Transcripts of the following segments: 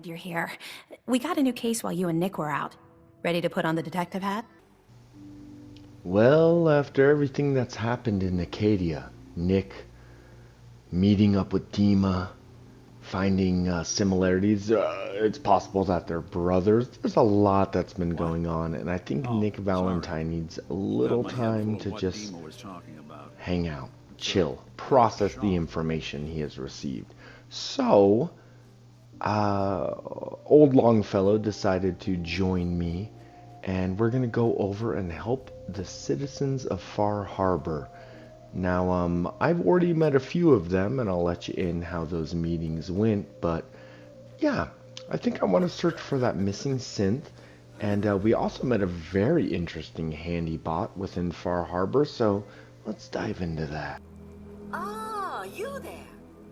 you're here. We got a new case while you and Nick were out. Ready to put on the detective hat? Well, after everything that's happened in Acadia, Nick meeting up with Dima, finding similarities, it's possible that they're brothers. There's a lot that's been What? going on, and I think Oh, Nick sorry. Valentine needs a Got little my head full time of to what just Dima was talking about. hang out, It's a chill, bit of a process the shock. information he has received. So, old Longfellow decided to join me, and we're gonna go over and help the citizens of Far Harbor. Now, I've already met a few of them, and I'll let you in how those meetings went, but yeah, I think I want to search for that missing synth, and we also met a very interesting handy bot within Far Harbor, so let's dive into that. Ah, you there.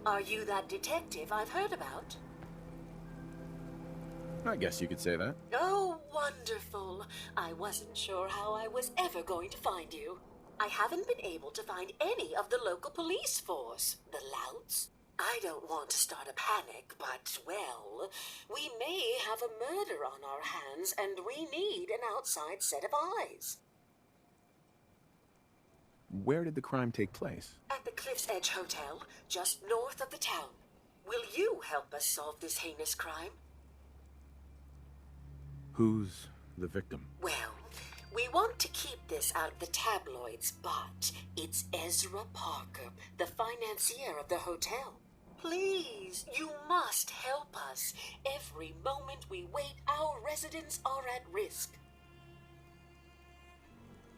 Are you that detective I've heard about? I guess you could say that. Oh, wonderful. I wasn't sure how I was ever going to find you. I haven't been able to find any of the local police force. The louts? I don't want to start a panic, but, well, we may have a murder on our hands, and we need an outside set of eyes. Where did the crime take place? At the Cliff's Edge Hotel, just north of the town. Will you help us solve this heinous crime? Who's the victim? Well, we want to keep this out of the tabloids, but it's Ezra Parker, the financier of the hotel. Please, you must help us. Every moment we wait, our residents are at risk.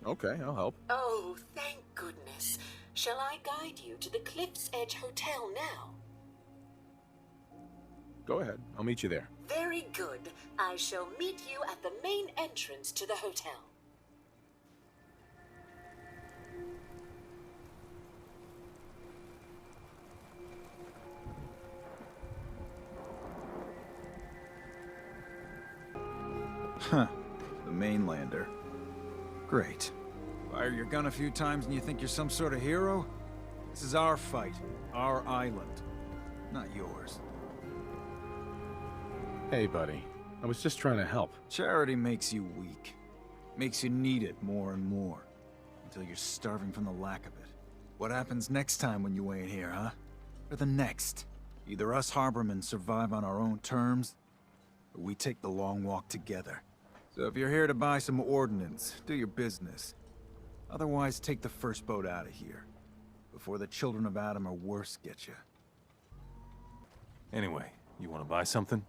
Okay, I'll help. Oh, thank goodness. Shall I guide you to the Cliff's Edge Hotel now? Go ahead, I'll meet you there. Very good. I shall meet you at the main entrance to the hotel. Huh. The mainlander. Great. Fire your gun a few times and you think you're some sort of hero? This is our fight. Our island. Not yours. Hey, buddy. I was just trying to help. Charity makes you weak. Makes you need it more and more. Until you're starving from the lack of it. What happens next time when you ain't here, huh? Or the next? Either us harbormen survive on our own terms, or we take the long walk together. So if you're here to buy some ordnance, do your business. Otherwise, take the first boat out of here. Before the children of Adam or worse get you. Anyway, you want to buy something?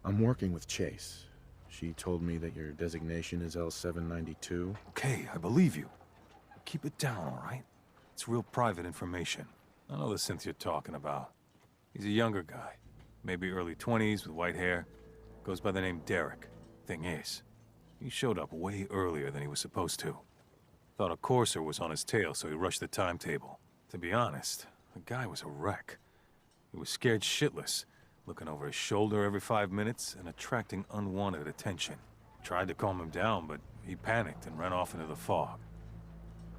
I'm working with Chase. She told me that your designation is L792. Okay, I believe you. Keep it down, all right? It's real private information. I know the synth you're talking about. He's a younger guy. Maybe early 20s with white hair. Goes by the name Derek. Thing is, he showed up way earlier than he was supposed to. Thought a courser was on his tail, so he rushed the timetable. To be honest, the guy was a wreck. He was scared shitless, looking over his shoulder every 5 minutes and attracting unwanted attention. Tried to calm him down, but he panicked and ran off into the fog.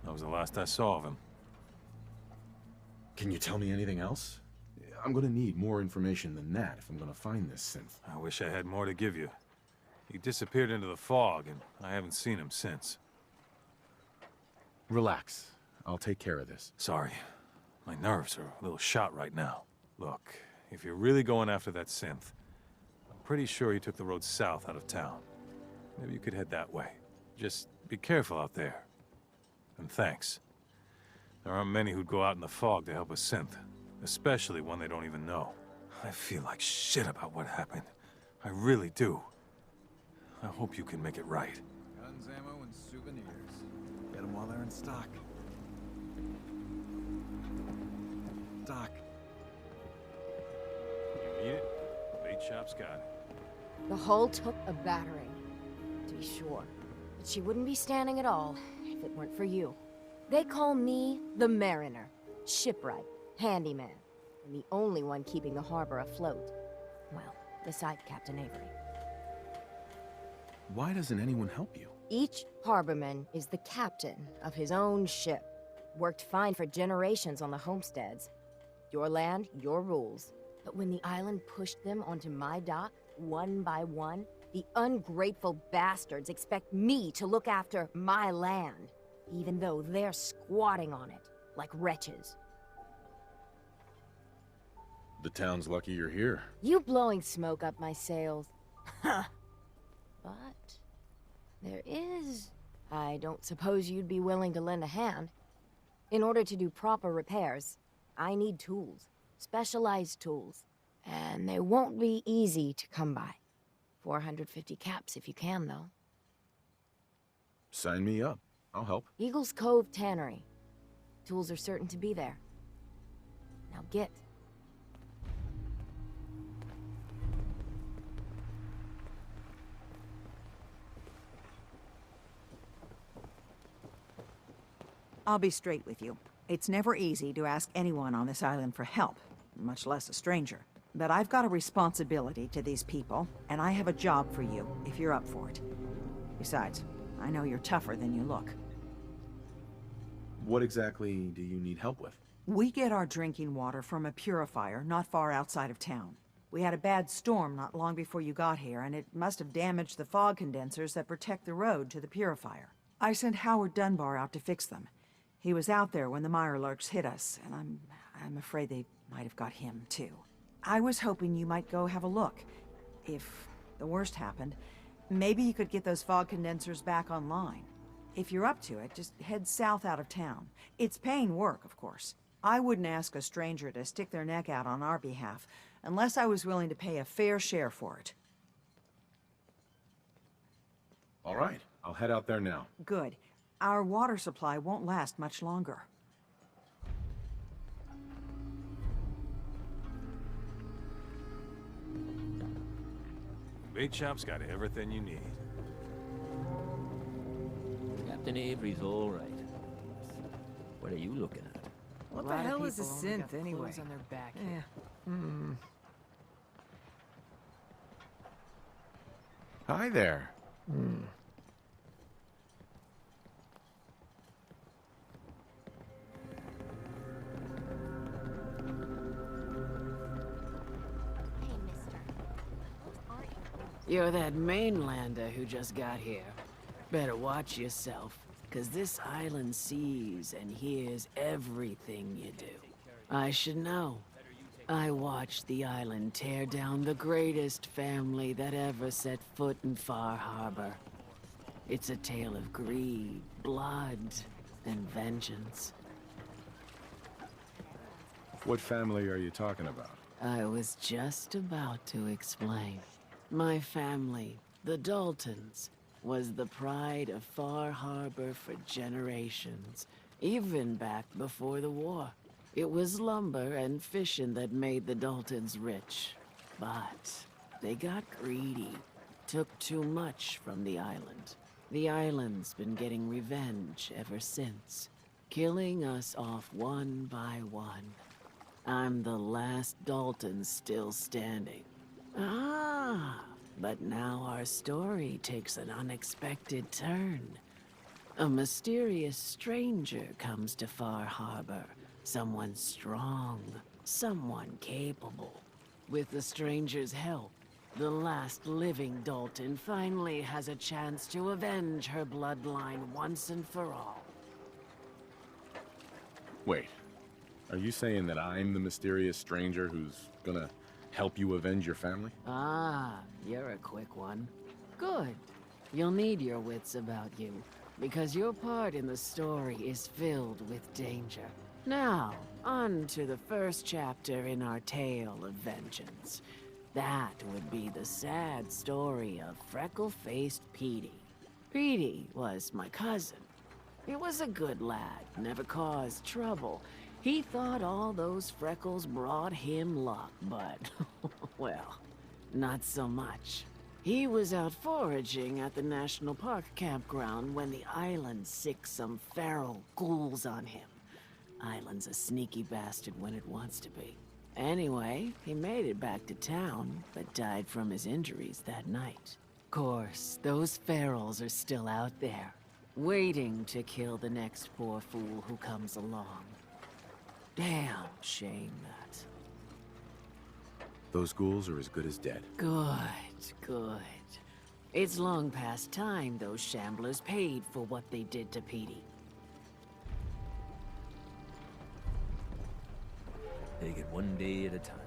That was the last I saw of him. Can you tell me anything else? I'm gonna need more information than that if I'm gonna find this synth. I wish I had more to give you. He disappeared into the fog, and I haven't seen him since. Relax. I'll take care of this. Sorry. My nerves are a little shot right now. Look, if you're really going after that synth, I'm pretty sure he took the road south out of town. Maybe you could head that way. Just be careful out there. And thanks. There aren't many who'd go out in the fog to help a synth, especially one they don't even know. I feel like shit about what happened. I really do. I hope you can make it right. Guns, ammo, and souvenirs. Get them while they're in stock. Doc. You need it? Bait shop's got it. The hull took a battering, to be sure. But she wouldn't be standing at all if it weren't for you. They call me the Mariner, shipwright, handyman, and the only one keeping the harbor afloat. Well, besides Captain Avery. Why doesn't anyone help you? Each harborman is the captain of his own ship. Worked fine for generations on the homesteads. Your land, your rules. But when the island pushed them onto my dock, one by one, the ungrateful bastards expect me to look after my land, even though they're squatting on it, like wretches. The town's lucky you're here. You blowing smoke up my sails. Huh. But there is... I don't suppose you'd be willing to lend a hand. In order to do proper repairs, I need tools. Specialized tools. And they won't be easy to come by. 450 caps if you can, though. Sign me up. I'll help. Eagle's Cove Tannery. Tools are certain to be there. Now get. I'll be straight with you. It's never easy to ask anyone on this island for help, much less a stranger. But I've got a responsibility to these people, and I have a job for you, if you're up for it. Besides, I know you're tougher than you look. What exactly do you need help with? We get our drinking water from a purifier not far outside of town. We had a bad storm not long before you got here, and it must have damaged the fog condensers that protect the road to the purifier. I sent Howard Dunbar out to fix them. He was out there when the Mirelurks hit us, and I'm afraid they might have got him, too. I was hoping you might go have a look. If the worst happened, maybe you could get those fog condensers back online. If you're up to it, just head south out of town. It's paying work, of course. I wouldn't ask a stranger to stick their neck out on our behalf, unless I was willing to pay a fair share for it. All right, I'll head out there now. Good. Our water supply won't last much longer. Bait shop's got everything you need. Captain Avery's all right. What are you looking at? What the hell is a synth, anyway? On their back Hi there. You're that mainlander who just got here. Better watch yourself, 'cause this island sees and hears everything you do. I should know. I watched the island tear down the greatest family that ever set foot in Far Harbor. It's a tale of greed, blood, and vengeance. What family are you talking about? I was just about to explain. My family, the Daltons, was the pride of Far Harbor for generations, even back before the war. It was lumber and fishing that made the Daltons rich. But they got greedy, took too much from the island. The island's been getting revenge ever since, killing us off one by one. I'm the last Dalton still standing. But now our story takes an unexpected turn. A mysterious stranger comes to Far Harbor. Someone strong, someone capable. With the stranger's help, the last living Dalton finally has a chance to avenge her bloodline once and for all. Wait, are you saying that I'm the mysterious stranger who's gonna help you avenge your family? You're a quick one. Good. You'll need your wits about you, because your part in the story is filled with danger. Now, on to the first chapter in our tale of vengeance. That would be the sad story of freckle-faced Petey. Petey was my cousin. He was a good lad, never caused trouble. He thought all those freckles brought him luck, but, well, not so much. He was out foraging at the National Park campground when the island sicked some feral ghouls on him. Island's a sneaky bastard when it wants to be. Anyway, he made it back to town, but died from his injuries that night. Course, those ferals are still out there. waiting to kill the next poor fool who comes along. Damn shame that. Those ghouls are as good as dead. Good, good. It's long past time those shamblers paid for what they did to Petey. Take it one day at a time.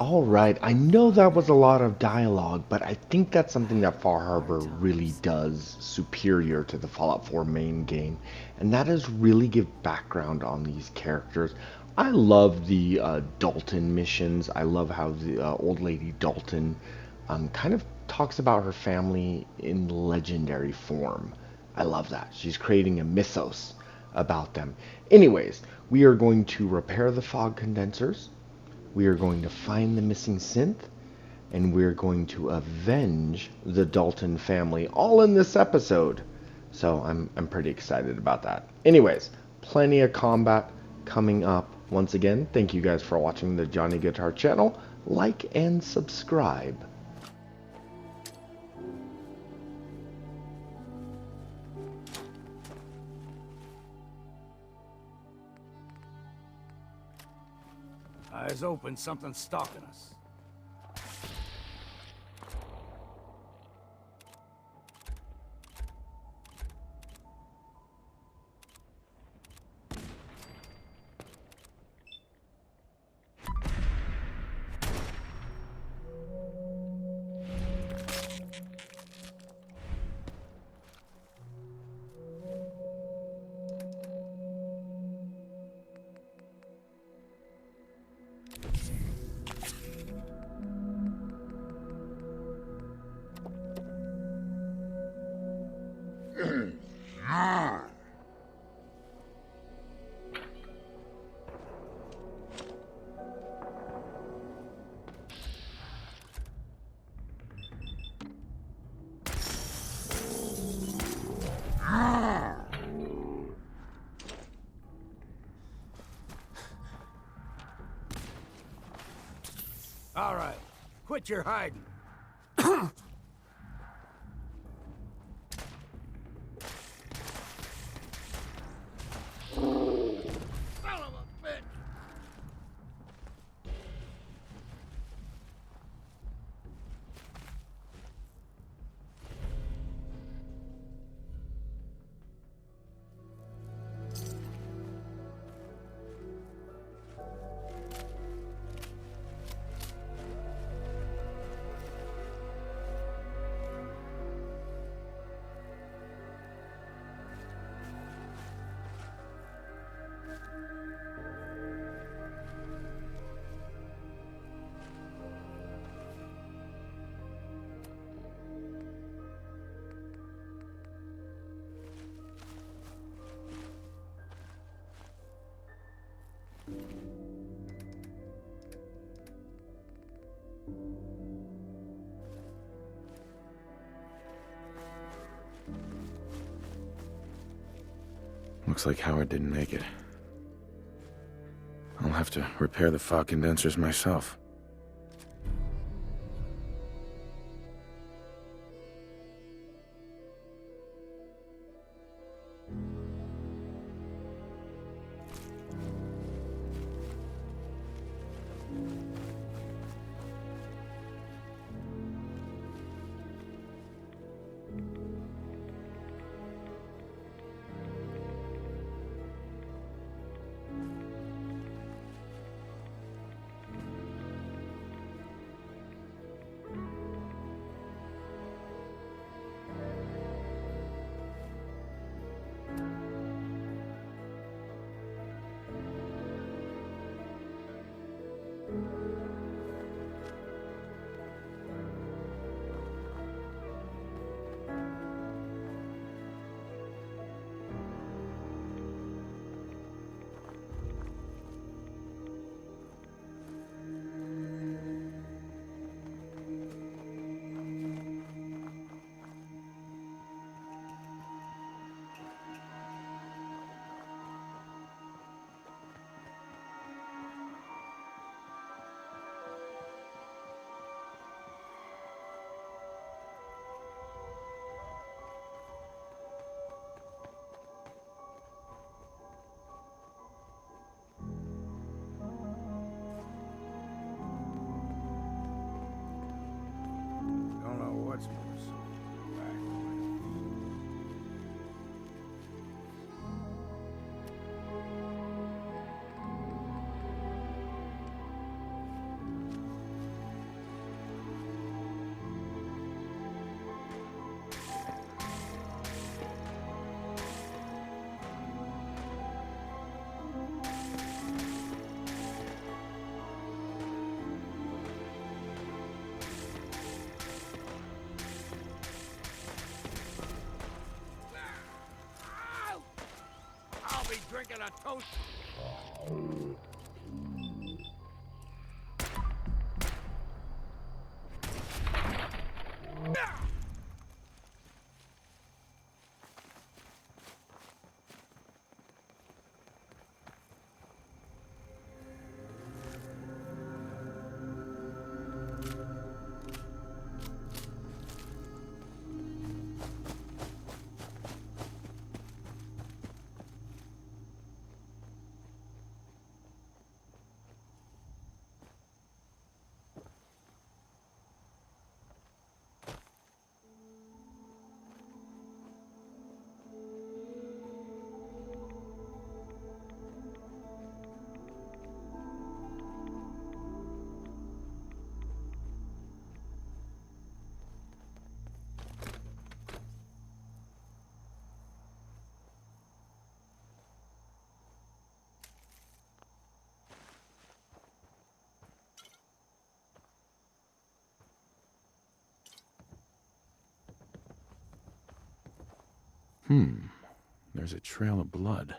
Alright, I know that was a lot of dialogue, but I think that's something that Far Harbor really does superior to the Fallout 4 main game, and that is really give background on these characters. I love the Dalton missions. I love how the old lady Dalton kind of talks about her family in legendary form. I love that. She's creating a mythos about them. Anyways, we are going to repair the fog condensers. We are going to find the missing synth, and we're going to avenge the Dalton family, all in this episode. So I'm pretty excited about that. Anyways, plenty of combat coming up. Once again, thank you guys for watching the Johnny Guitar channel. Like and subscribe. Eyes open, something's stalking us. All right, quit your hiding. Looks like Howard didn't make it. I'll have to repair the fog condensers myself. what's more so. I'll be drinking a toast. There's a trail of blood.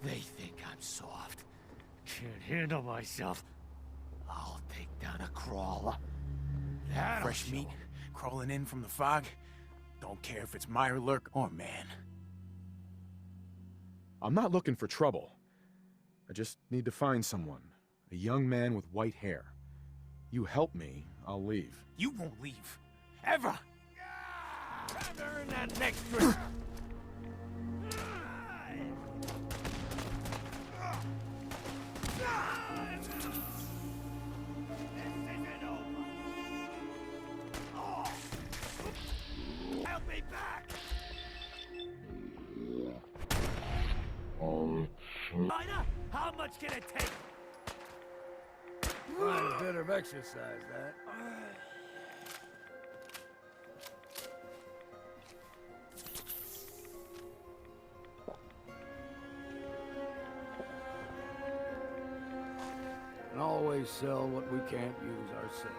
They think I'm soft. Can't handle myself. I'll take down a crawler. That'll Fresh meat crawling in from the fog. Don't care if it's Mirelurk or man. I'm not looking for trouble. I just need to find someone. A young man with white hair. You help me, I'll leave. You won't leave. Ever! Time to earn that next drink. Help me back! Ida, how much can it take? Quite a bit of exercise, that. And always sell what we can't use ourselves.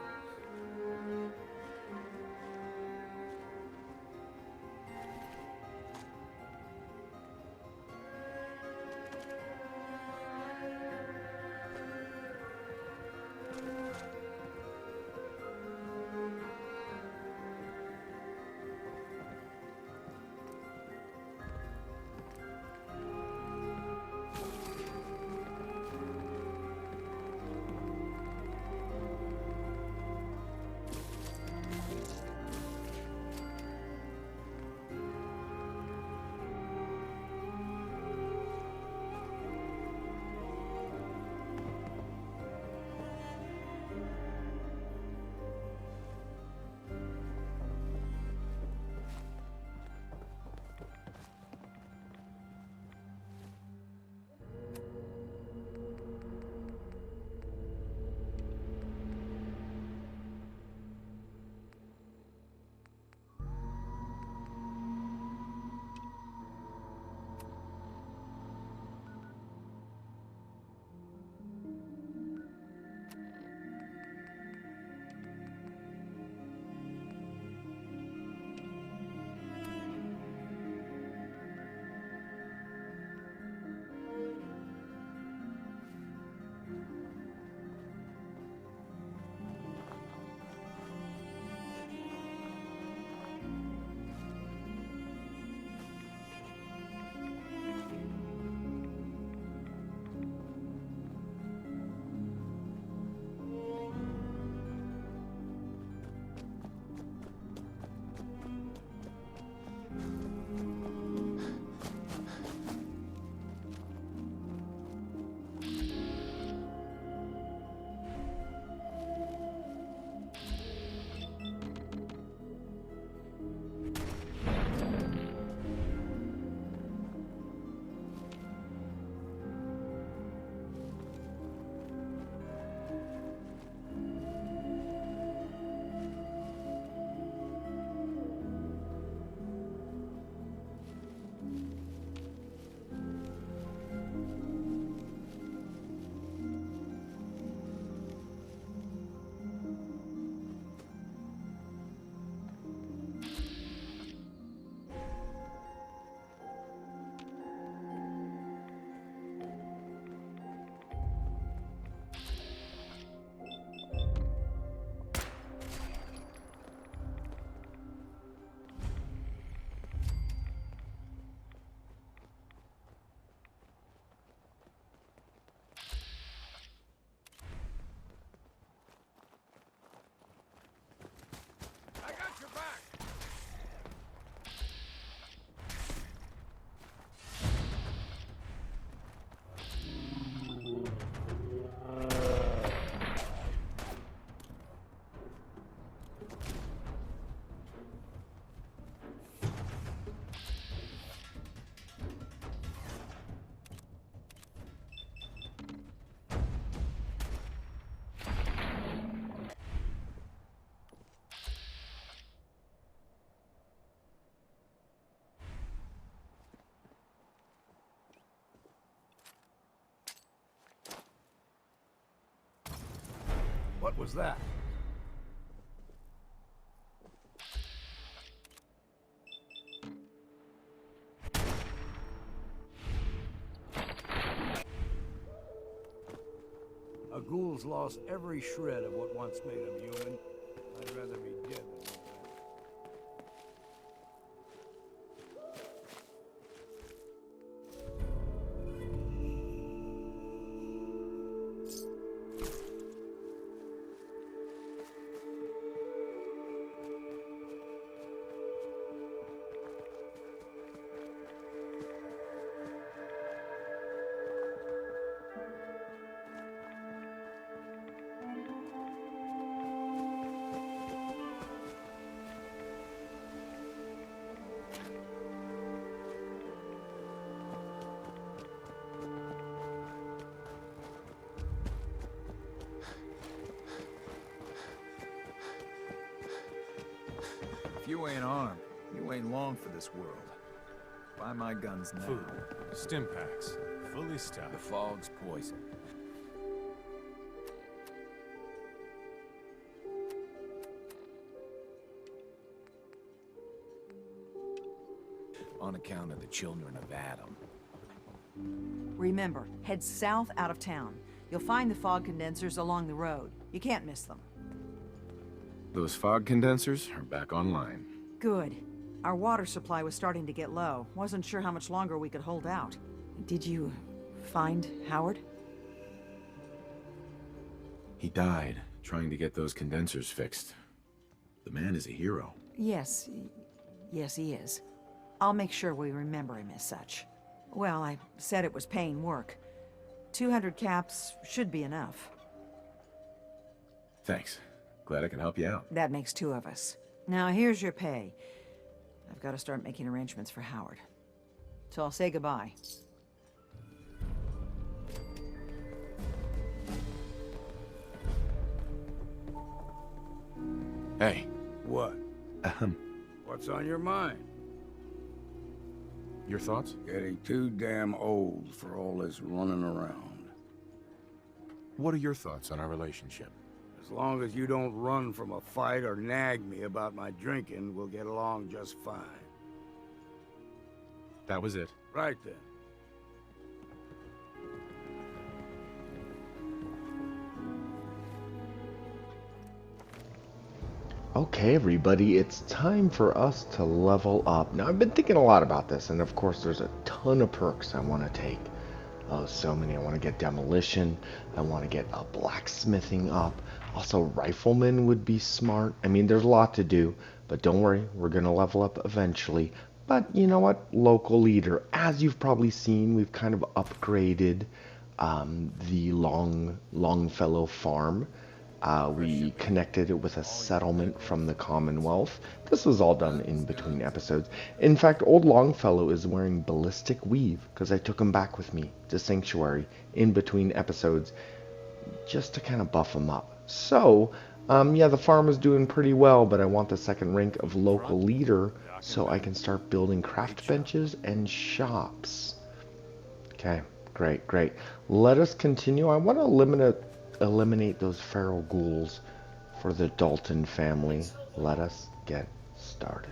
What was that? A ghoul's lost every shred of what once made him human. I'd rather be dead than live that. If you ain't armed, you ain't long for this world. Buy my guns now. Food. Stim packs. Fully stocked. The fog's poison. On account of the children of Adam. Remember, head south out of town. You'll find the fog condensers along the road. You can't miss them. Those fog condensers are back online. Good. Our water supply was starting to get low. Wasn't sure how much longer we could hold out. Did you find Howard? He died trying to get those condensers fixed. The man is a hero. Yes. Yes, he is. I'll make sure we remember him as such. Well, I said it was paying work. 200 caps should be enough. Thanks. Glad I can help you out. That makes 2 of us. Now, here's your pay. I've got to start making arrangements for Howard. So I'll say goodbye. Hey. What? What's on your mind? Your thoughts? Getting too damn old for all this running around. What are your thoughts on our relationship? As long as you don't run from a fight or nag me about my drinking, we'll get along just fine. That was it. Right then. Okay, everybody, it's time for us to level up. Now, I've been thinking a lot about this, and of course, there's a ton of perks I want to take. Oh, so many. I want to get demolition. I want to get a blacksmithing up. Also, rifleman would be smart. I mean, there's a lot to do, but don't worry, we're going to level up eventually. But you know what? Local leader. As you've probably seen, we've kind of upgraded the Longfellow farm. We connected it with a settlement from the Commonwealth. This was all done in between episodes. In fact, old Longfellow is wearing ballistic weave because I took him back with me to Sanctuary in between episodes just to kind of buff him up. So, yeah, the farm is doing pretty well, but I want the second rank of local leader so I can start building craft benches and shops. Okay, great, great. Let us continue. I want to eliminate those feral ghouls for the Dalton family. Let us get started.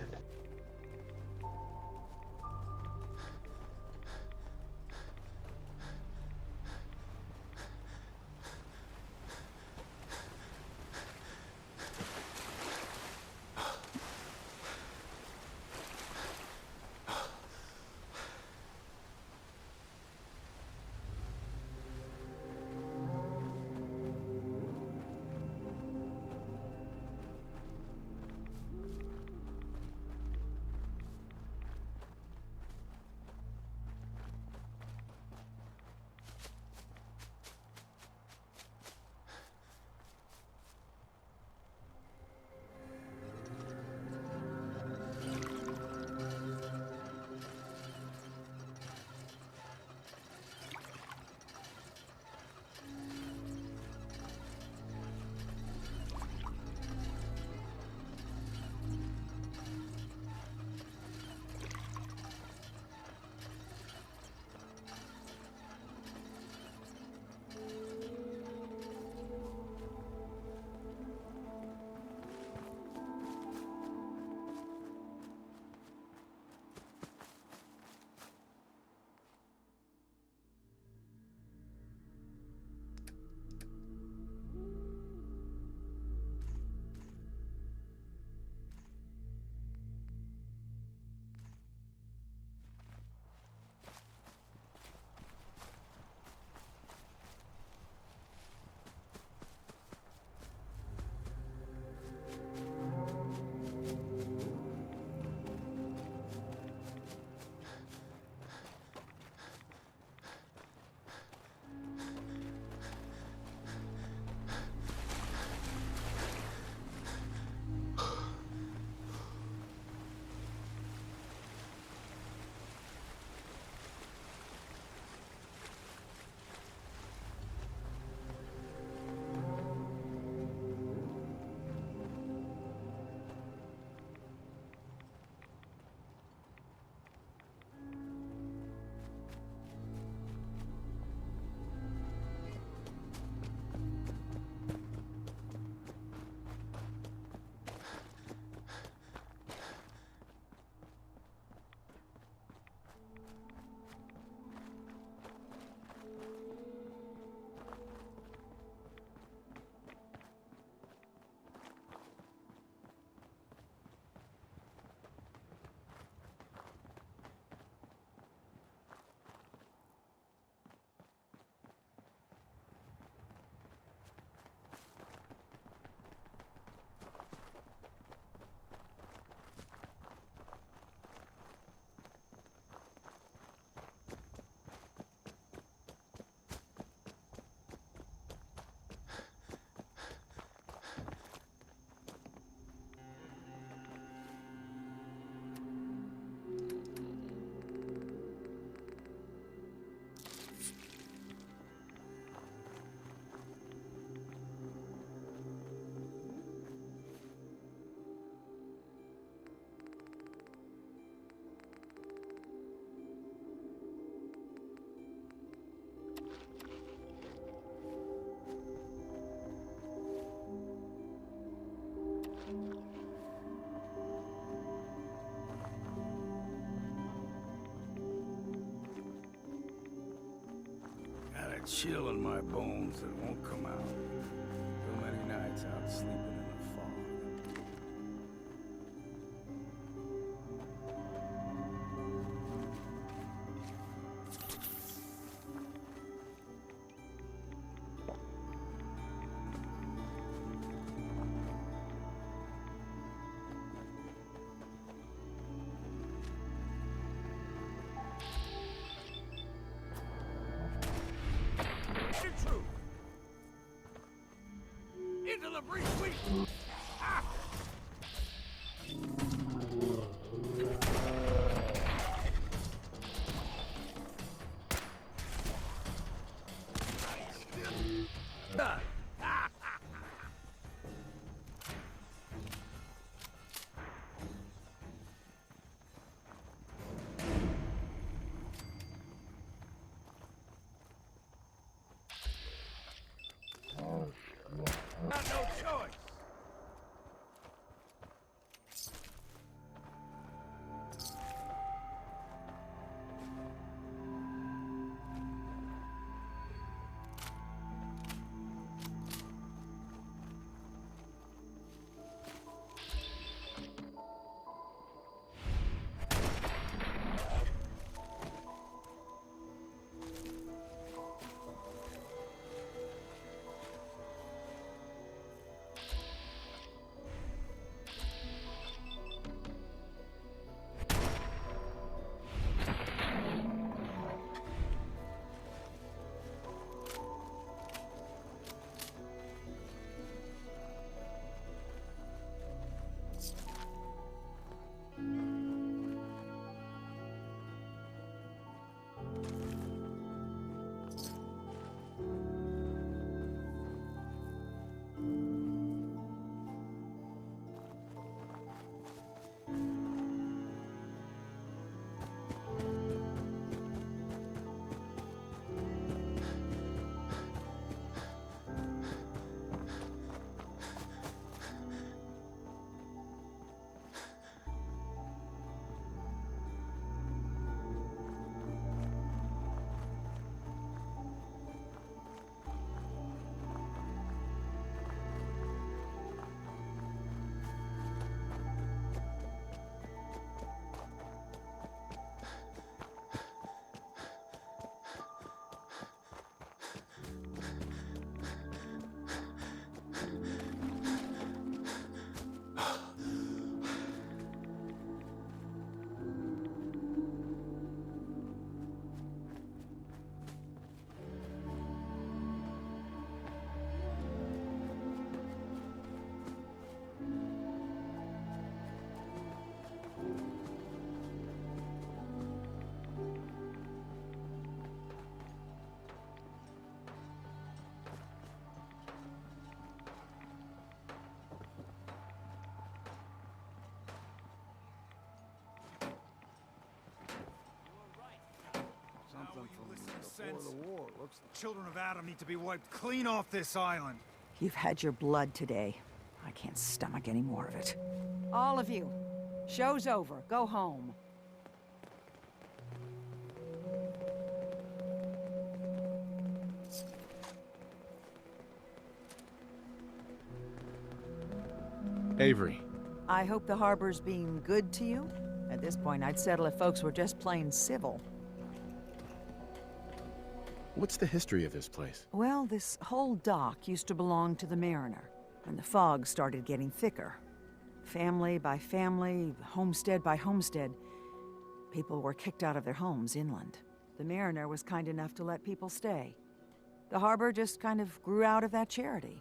chill in my bones that won't come out. Too many nights out sleeping in the fog. Into the breach, sweep! Ah! Got no choice! Children of Adam need to be wiped clean off this island. You've had your blood today. I can't stomach any more of it. All of you, show's over. Go home. Avery. I hope the harbor's being good to you. At this point, I'd settle if folks were just plain civil. What's the history of this place? Well, this whole dock used to belong to the Mariner, and the fog started getting thicker. Family by family, homestead by homestead, people were kicked out of their homes inland. The Mariner was kind enough to let people stay. The harbor just kind of grew out of that charity.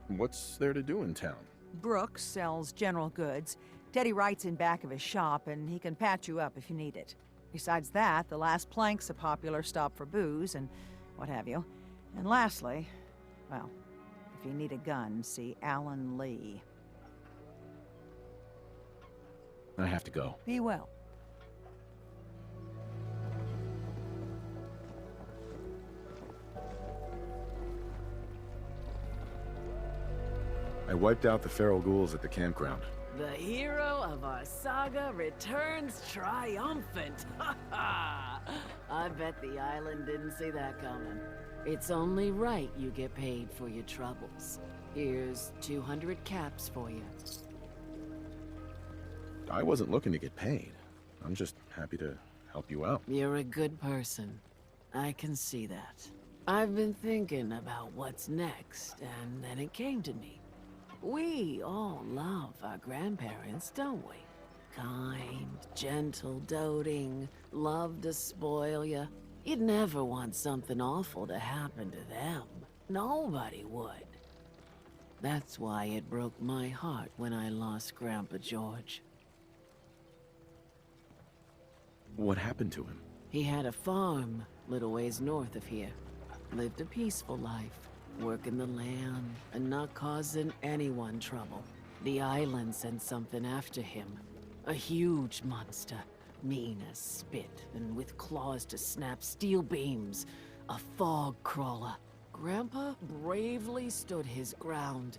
What's there to do in town? Brooks sells general goods. Teddy Wright's in back of his shop, and he can patch you up if you need it. Besides that, the Last Plank's a popular stop for booze and what have you. And lastly, well, if you need a gun, see Alan Lee. I have to go. Be well. I wiped out the feral ghouls at the campground. The hero of our saga returns triumphant. Ha ha! I bet the island didn't see that coming. It's only right you get paid for your troubles. Here's 200 caps for you. I wasn't looking to get paid. I'm just happy to help you out. You're a good person. I can see that. I've been thinking about what's next, and then it came to me. We all love our grandparents, don't we? Kind, gentle, doting, love to spoil you. You'd never want something awful to happen to them. Nobody would. That's why it broke my heart when I lost Grandpa George. What happened to him? He had a farm, little ways north of here. Lived a peaceful life, working the land and not causing anyone trouble. The island sent something after him. A huge monster, mean as spit and with claws to snap steel beams. A fog crawler. Grandpa bravely stood his ground,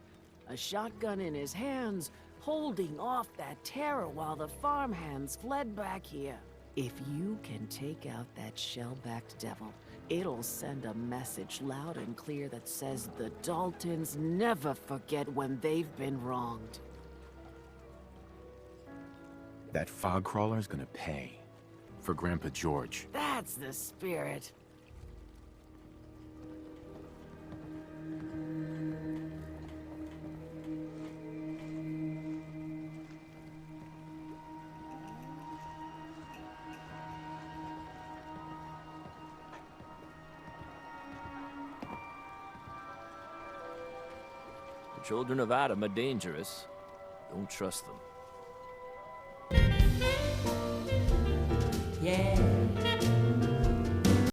a shotgun in his hands, holding off that terror while the farmhands fled back here. If you can take out that shell-backed devil, it'll send a message loud and clear that says the Daltons never forget when they've been wronged. That fog crawler's gonna pay. For Grandpa George. That's the spirit. The children of Adam are dangerous. Don't trust them. Yeah.